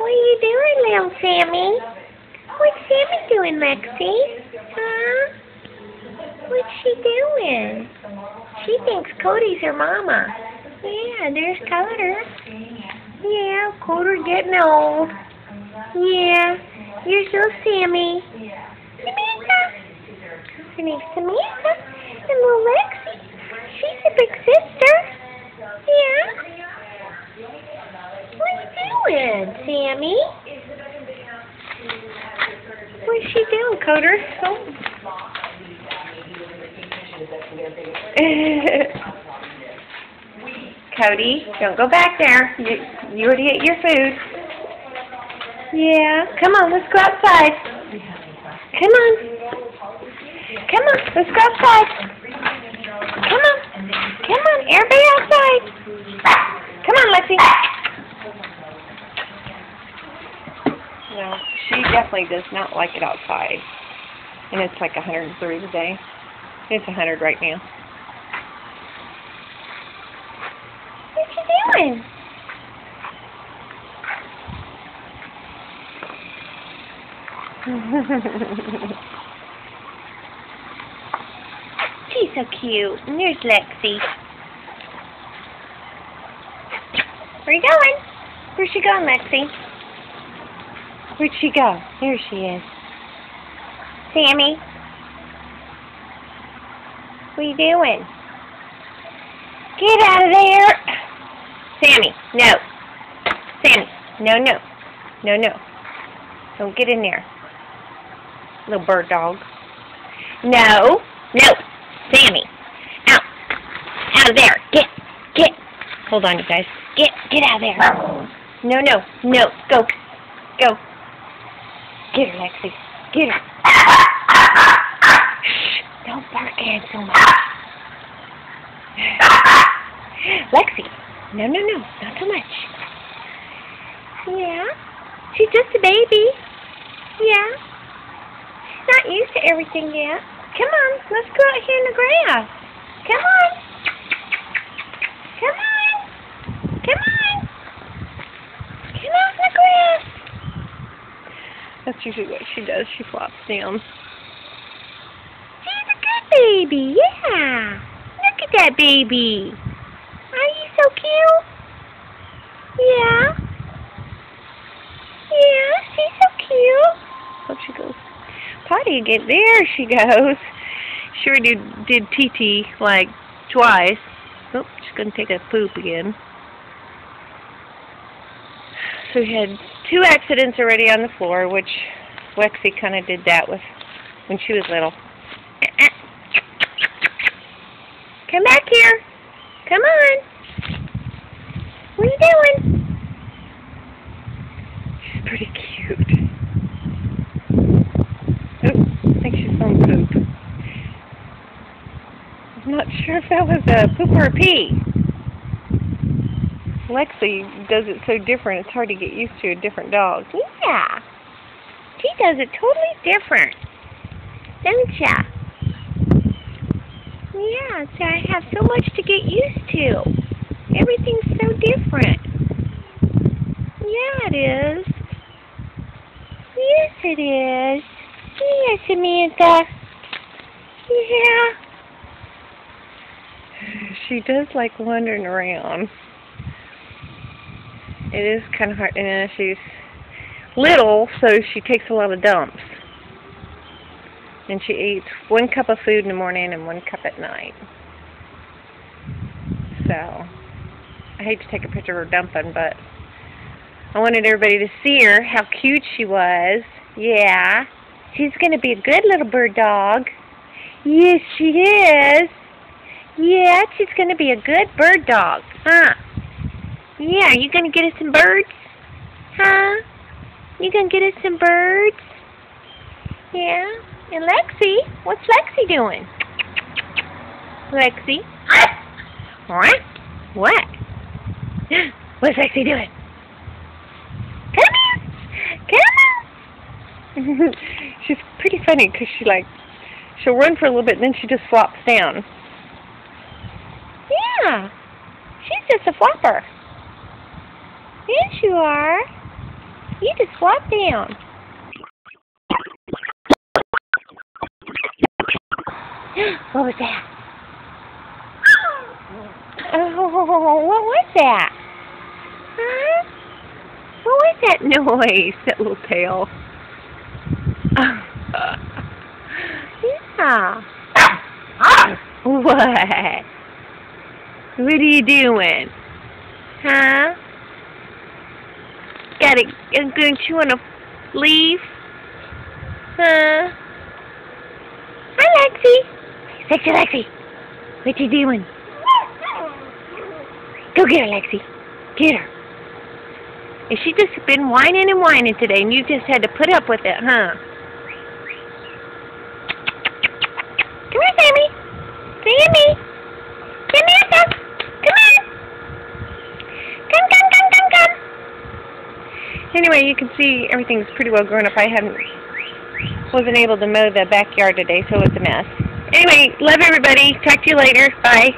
What are you doing, little Sammy? What's Sammy doing, Lexi? Huh? What's she doing? She thinks Cody's her mama. Yeah, there's Coder. Yeah, Coder getting old. Yeah, here's little Sammy. Samantha. Her name's Samantha. And little Lexi. She's a big sister. Yeah. What are you doing, Sammy? What's she doing, Coder? Oh. Cody, don't go back there. You already ate your food. Yeah. Come on, let's go outside. Come on. Come on, let's go outside. Come on. Come on, everybody outside. Come on, Lexi. No, she definitely does not like it outside. And it's like 103 today. It's 100 right now. What you doing? She's so cute. And there's Lexi. Where you going? Where's she going, Lexi? Where'd she go? There she is. Sammy? What are you doing? Get out of there! Sammy, no. Sammy, no, no. No, no. Don't get in there. Little bird dog. No. No. Sammy. Out. Out of there. Get. Hold on, you guys. Get out of there. No, no. No. Go. Get her, Lexi. Get her. Shh. Don't bark at him so much. Lexi. No. Not too much. Yeah. She's just a baby. Yeah. Not used to everything yet. Come on. Let's go out here in the grass. Come on. Come out in the grass. That's usually what she does. She flops down. She's a good baby. Yeah. Look at that baby. Are you so cute? Yeah. Yeah, she's so cute. Hope she goes potty again. There she goes. She already did TT like twice. Oh, she's going to take a poop again. So we had 2 accidents already on the floor, which Lexi kind of did that with when she was little. Come back here. Come on. What are you doing? She's pretty cute. Oh, I think she's on poop. I'm not sure if that was a poop or a pee. Lexi does it so different, it's hard to get used to a different dog. Yeah. She does it totally different. Don't ya? Yeah, so I have so much to get used to. Everything's so different. Yeah, it is. Yes, it is. Yes, Samantha. Yeah. She does like wandering around. It is kind of hard, and she's little, so she takes a lot of dumps. And she eats 1 cup of food in the morning and 1 cup at night. So, I hate to take a picture of her dumping, but I wanted everybody to see her, how cute she was. Yeah, she's going to be a good little bird dog. Yes, she is. Yeah, she's going to be a good bird dog, huh? Yeah, are you going to get us some birds? Huh? You going to get us some birds? Yeah. And Lexi? What's Lexi doing? Lexi? What? What? What's Lexi doing? Come here! Come on! She's pretty funny because she'll run for a little bit and then she just flops down. Yeah. She's just a flopper. Yes, you are. You just flop down. What was that? Oh, what was that? Huh? What was that noise? That little tail. Yeah. What? What are you doing? Huh? Don't you want to leave? Huh? Hi, Lexi. Lexi. What you doing? Go get her, Lexi. Get her. And she just been whining and whining today, and you just had to put up with it, huh? Come here, Sammy. Sammy. Come here, son. Come on. Come. Anyway, you can see everything's pretty well grown up. I wasn't able to mow the backyard today, so it's a mess. Anyway, love everybody. Talk to you later. Bye.